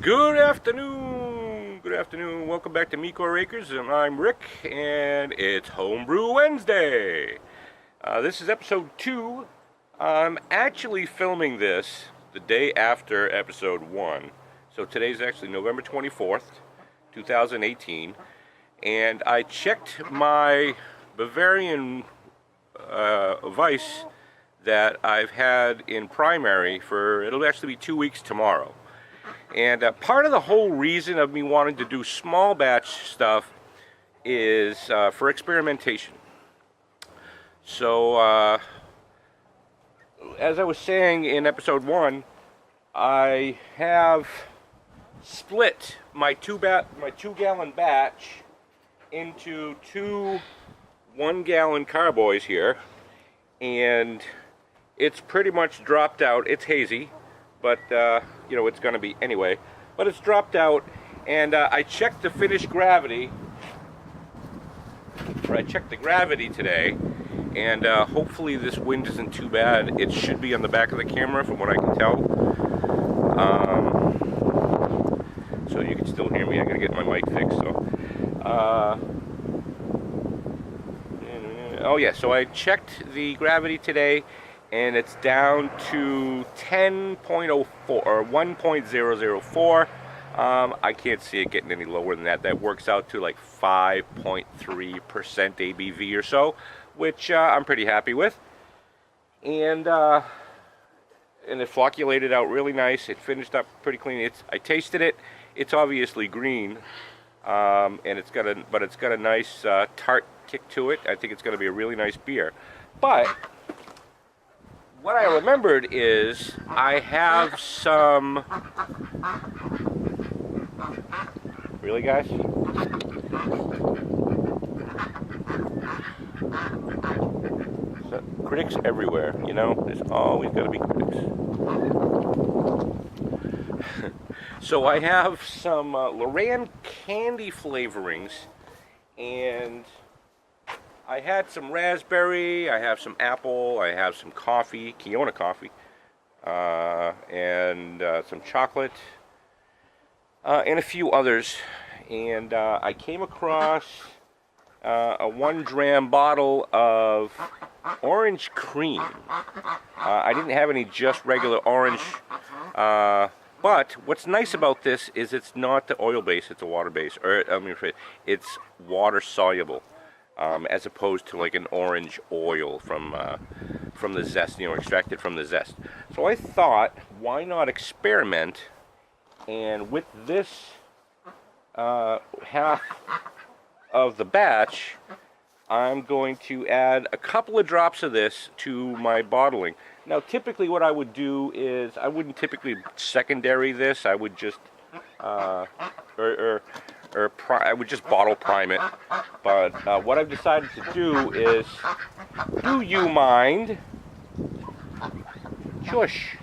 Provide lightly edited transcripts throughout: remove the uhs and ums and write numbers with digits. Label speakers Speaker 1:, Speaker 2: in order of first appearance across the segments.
Speaker 1: Good afternoon. Good afternoon. Welcome back to Mecor Acres, and I'm Rick, and it's Homebrew Wednesday. This is episode 2. I'm actually filming this the day after episode 1. So today's actually November 24th, 2018, and I checked my Bavarian Weisse that I've had in primary for, it'll actually be 2 weeks tomorrow. And part of the whole reason of me wanting to do small batch stuff is for experimentation. So, as I was saying in episode 1, I have split my 2-gallon batch into 2 1-gallon carboys here, and it's pretty much dropped out. It's hazy, but you know, it's going to be anyway. But it's dropped out, and I checked the finished gravity. I checked the gravity today, and hopefully this wind isn't too bad. It should be on the back of the camera from what I can tell. So you can still hear me. I gotta get my mic fixed. So, oh yeah. So I checked the gravity today, and it's down to 10.04 or 1.004. I can't see it getting any lower than that. That works out to like 5.3% ABV or so, which I'm pretty happy with. And it flocculated out really nice. It finished up pretty clean. I tasted it. It's obviously green, and it's got a nice tart kick to it. I think it's going to be a really nice beer. But what I remembered is I have some... Really, guys? So, critics everywhere, you know? There's always got to be critics. So I have some Loran candy flavorings, and I had some raspberry, I have some apple, I have some coffee, Kiona coffee, and some chocolate, and a few others. And I came across a 1-dram bottle of orange cream. I didn't have any just regular orange, but what's nice about this is it's not the oil base, it's a water base, or I mean, it's water soluble. As opposed to like an orange oil from the zest, you know, extracted from the zest. So I thought, why not experiment? And with this half of the batch, I'm going to add a couple of drops of this to my bottling. Now, typically what I would do is, I wouldn't typically secondary this. I would just, I would just bottle prime it. But what I've decided to do is, do you mind? Shush.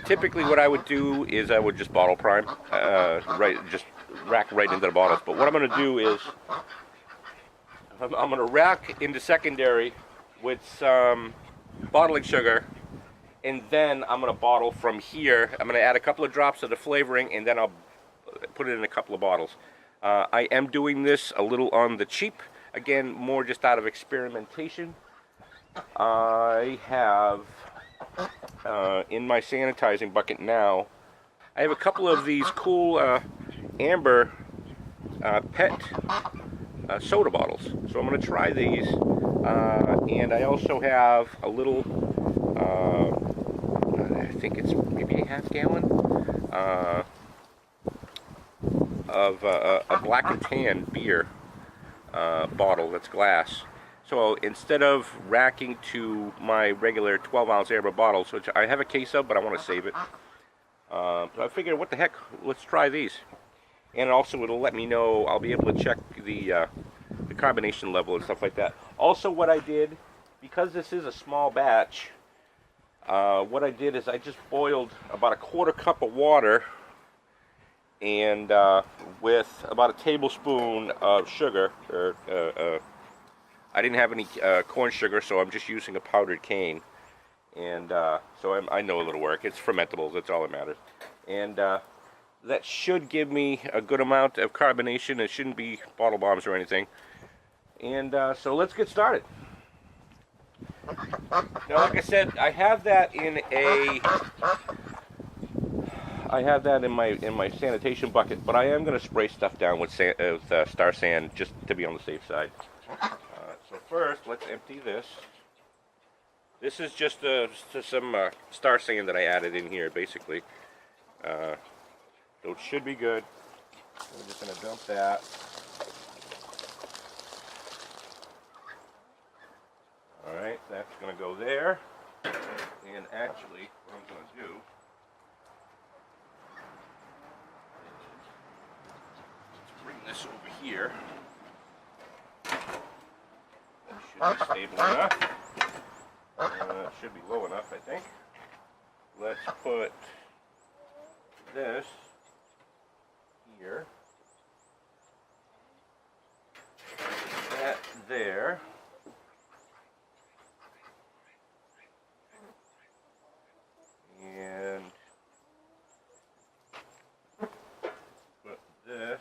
Speaker 1: Typically what I would do is I would just bottle prime, just rack right into the bottles. But what I'm going to do is, I'm going to rack into secondary with some bottling sugar, and then I'm going to bottle from here. I'm going to add a couple of drops of the flavoring, and then I'll put it in a couple of bottles. I am doing this a little on the cheap. Again, more just out of experimentation. I have, in my sanitizing bucket now, I have a couple of these cool amber PET soda bottles. So I'm going to try these. And I also have a little, I think it's maybe a half gallon, of a black and tan beer bottle that's glass. So instead of racking to my regular 12-ounce amber bottles, which I have a case of, but I want to save it, so I figured, what the heck, let's try these. And also it'll let me know, I'll be able to check the carbonation level and stuff like that. Also what I did, because this is a small batch, what I did is I just boiled about a 1/4 cup of water, and with about a tablespoon of sugar, or I didn't have any corn sugar, so I'm just using a powdered cane. And so I know it'll work. It's fermentables. That's all that matters. And that should give me a good amount of carbonation. It shouldn't be bottle bombs or anything. And so let's get started. Now, like I said, I have that in my sanitation bucket, but I am going to spray stuff down with Star San just to be on the safe side. So first, let's empty this. This is just some Star San that I added in here, basically. So it should be good. I'm just going to dump that. Alright, that's going to go there. And actually, what I'm going to do is bring this over here. That should be stable enough. It should be low enough, I think. Let's put this here. That there. And put this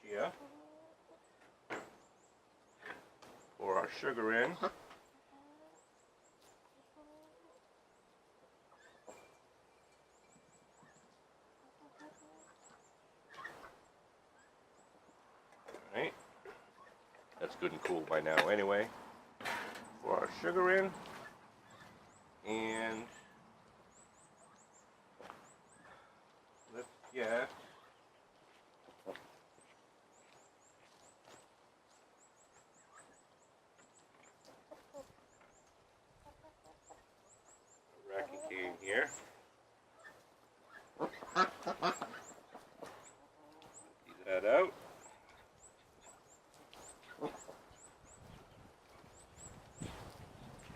Speaker 1: here. Pour our sugar in. Alright. That's good and cool by now anyway. Pour our sugar in. And let's get a racking cane here. Empty that out.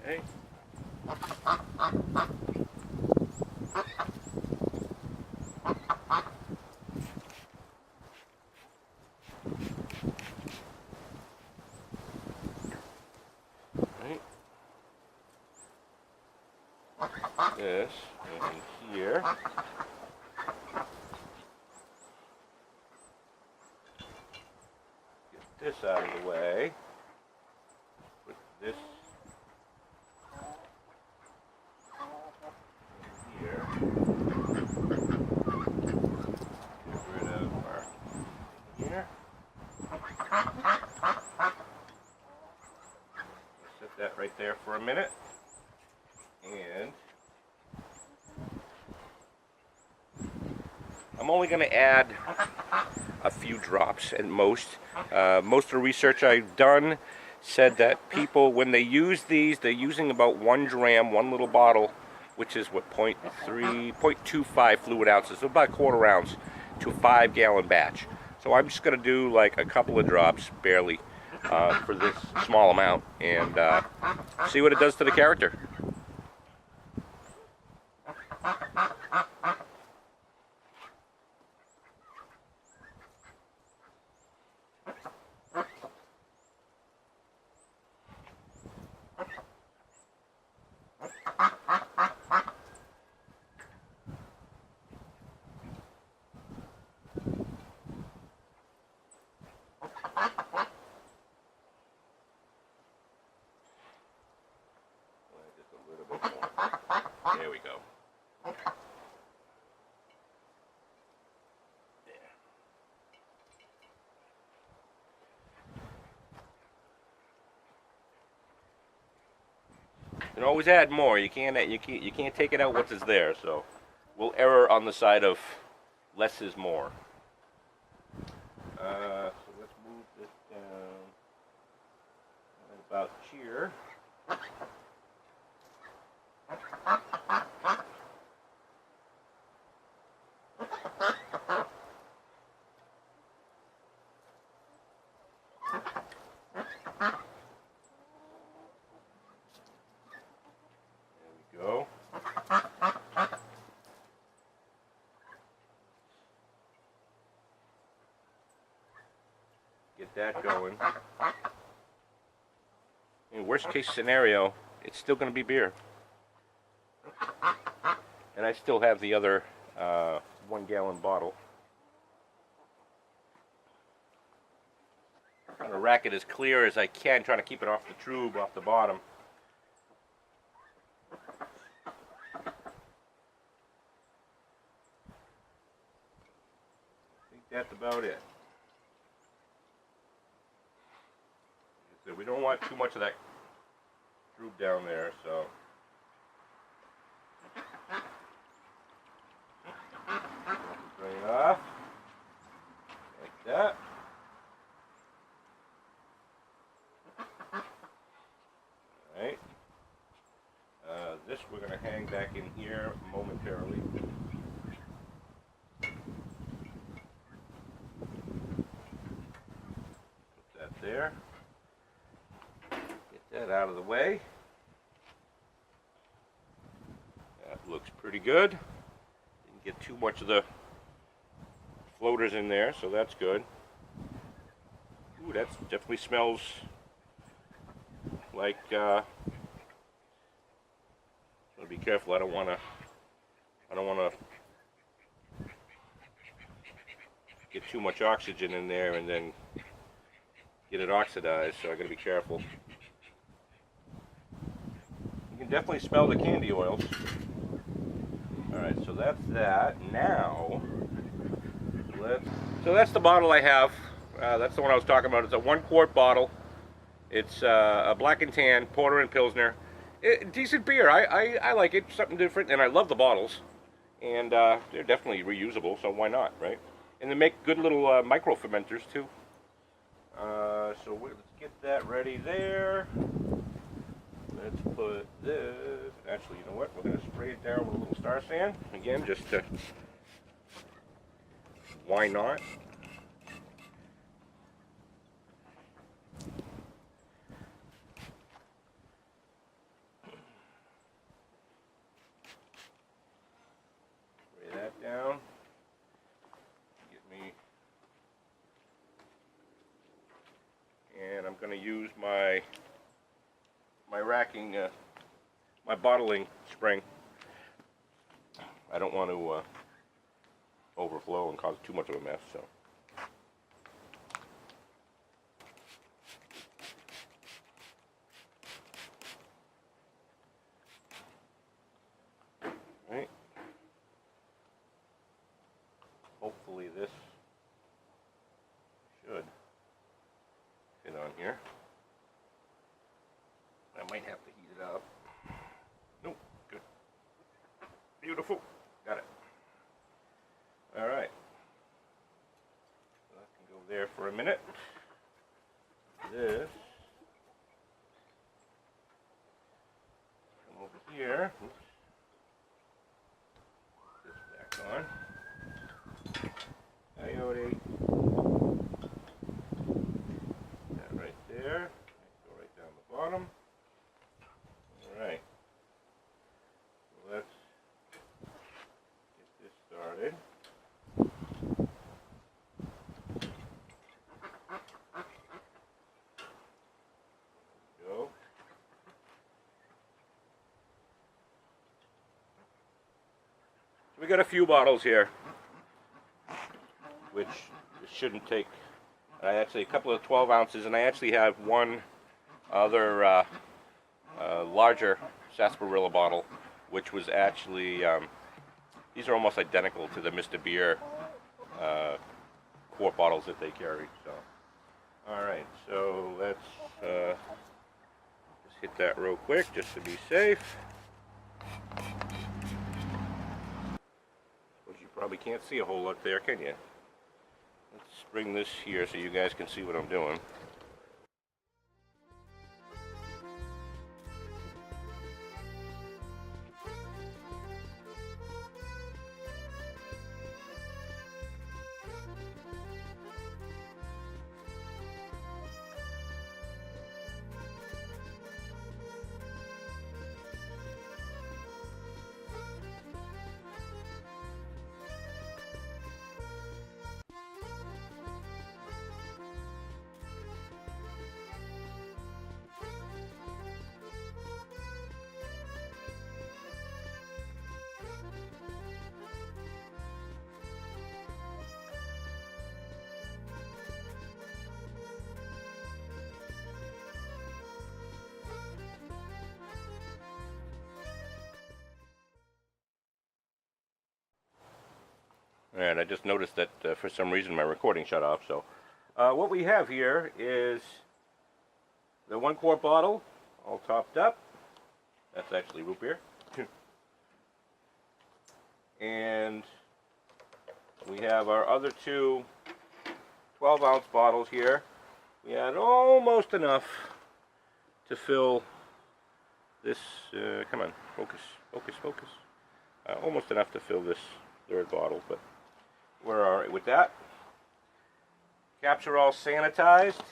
Speaker 1: Okay. Right. This in here. Get this out of the way. Put this here. Get rid of our here. Set that right there for a minute. And I'm only going to add a few drops at most. Most of the research I've done said that people, when they use these, they're using about 1 gram, one little bottle, which is what, 0.25 fluid ounces, so about a quarter ounce to a 5-gallon batch. So I'm just going to do like a couple of drops, barely, for this small amount, and see what it does to the character. There we go. You can always add more. You can't take it out once it's there. So we'll err on the side of less is more. So let's move this down about here. Go. that going. In worst case scenario, it's still going to be beer. And I still have the other 1 gallon bottle. I'm trying to rack it as clear as I can, trying to keep it off the tube, off the bottom. I think that's about it. So we don't want too much of that tube down there, so. Bring it off, like that. Alright. This we're going to hang back in here momentarily. Put that there. Get that out of the way. That looks pretty good. Didn't get too much of the floaters in there, so that's good. Ooh, that definitely smells like, gotta be careful, I don't wanna get too much oxygen in there and then get it oxidized, so I gotta be careful. You can definitely smell the candy oils. Alright, so that's that. Now, so that's the bottle I have. That's the one I was talking about. It's a 1 quart bottle. It's a black and tan porter and pilsner. Decent beer. I like it. Something different, and I love the bottles. And they're definitely reusable, so why not, right? And they make good little micro fermenters too. So let's get that ready there. Let's put this. Actually, you know what? We're going to spray it down with a little Star San again, just to. Why not? Spray that down. Get me. And I'm going to use my racking, my bottling spring. I don't want to overflow and cause too much of a mess, so. Right. Hopefully this should fit on here. I might have to heat it up. Nope, good. Beautiful. Got it. All right. So that can go there for a minute. This. Come over here. Oops. Put this back on. Coyote. That right there. Go right down the bottom. Alright, so let's get this started. There we go. So we got a few bottles here, which shouldn't take, actually a couple of 12 ounces, and I actually have one other larger sarsaparilla bottle, which was actually, these are almost identical to the Mr. Beer quart bottles that they carry. So, all right, so let's just hit that real quick just to be safe. Which you probably can't see a whole lot there, can you? Let's bring this here so you guys can see what I'm doing. And I just noticed that for some reason my recording shut off. So what we have here is the 1 quart bottle, all topped up. That's actually root beer. And we have our other 2 12-ounce bottles here. We had almost enough to fill this, come on, focus, focus, focus. Almost enough to fill this 3rd bottle, but we're alright with that. Caps are all sanitized,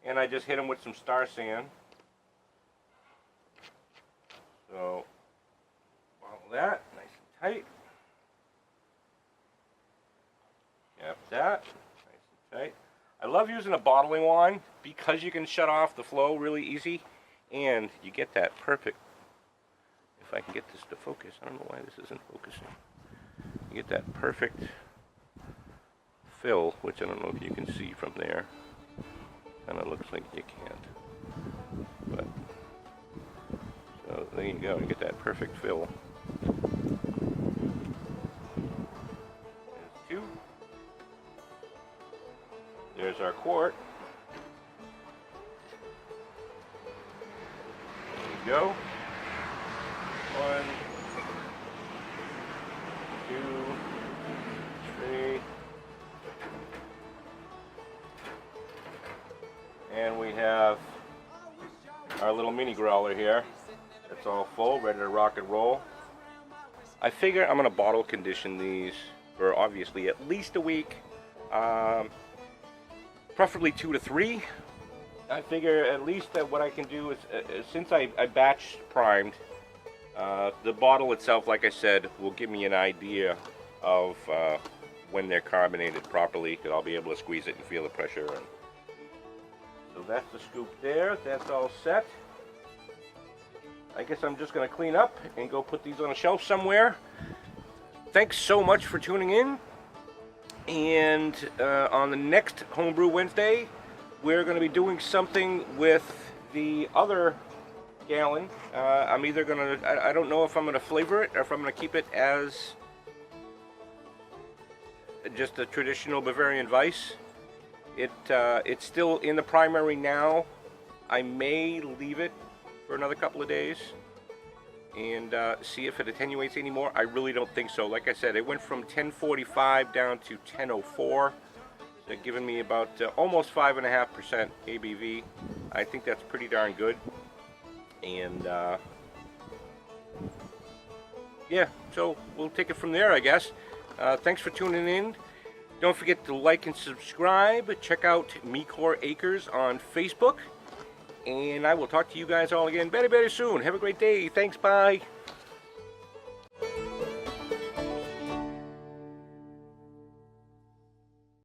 Speaker 1: and I just hit them with some Star San. So, bottle that, nice and tight. Cap that, nice and tight. I love using a bottling wand because you can shut off the flow really easy, and you get that perfect, if I can get this to focus, I don't know why this isn't focusing. You get that perfect fill, which I don't know if you can see from there. Kind of looks like you can't. But, so there you go, you get that perfect fill. There's 2. There's our quart. There you go. 1, 2, 3. And we have our little mini growler here. It's all full, ready to rock and roll. I figure I'm going to bottle condition these for obviously at least a week. Preferably 2 to 3. I figure at least that what I can do is, since I batch primed, the bottle itself, like I said, will give me an idea of when they're carbonated properly, because I'll be able to squeeze it and feel the pressure. And so that's the scoop there. That's all set. I guess I'm just going to clean up and go put these on a shelf somewhere. Thanks so much for tuning in. And on the next Homebrew Wednesday, we're going to be doing something with the other gallon. I'm either going to, I don't know if I'm going to flavor it or if I'm going to keep it as just a traditional Bavarian Weisse. It's still in the primary now. I may leave it for another couple of days and see if it attenuates anymore. I really don't think so. Like I said, it went from 1045 down to 1004. So giving me about almost 5.5% ABV. I think that's pretty darn good. And yeah, so we'll take it from there, I guess. Thanks for tuning in. Don't forget to like and subscribe. Check out Mecor Acres on Facebook. And I will talk to you guys all again very, very soon. Have a great day. Thanks. Bye.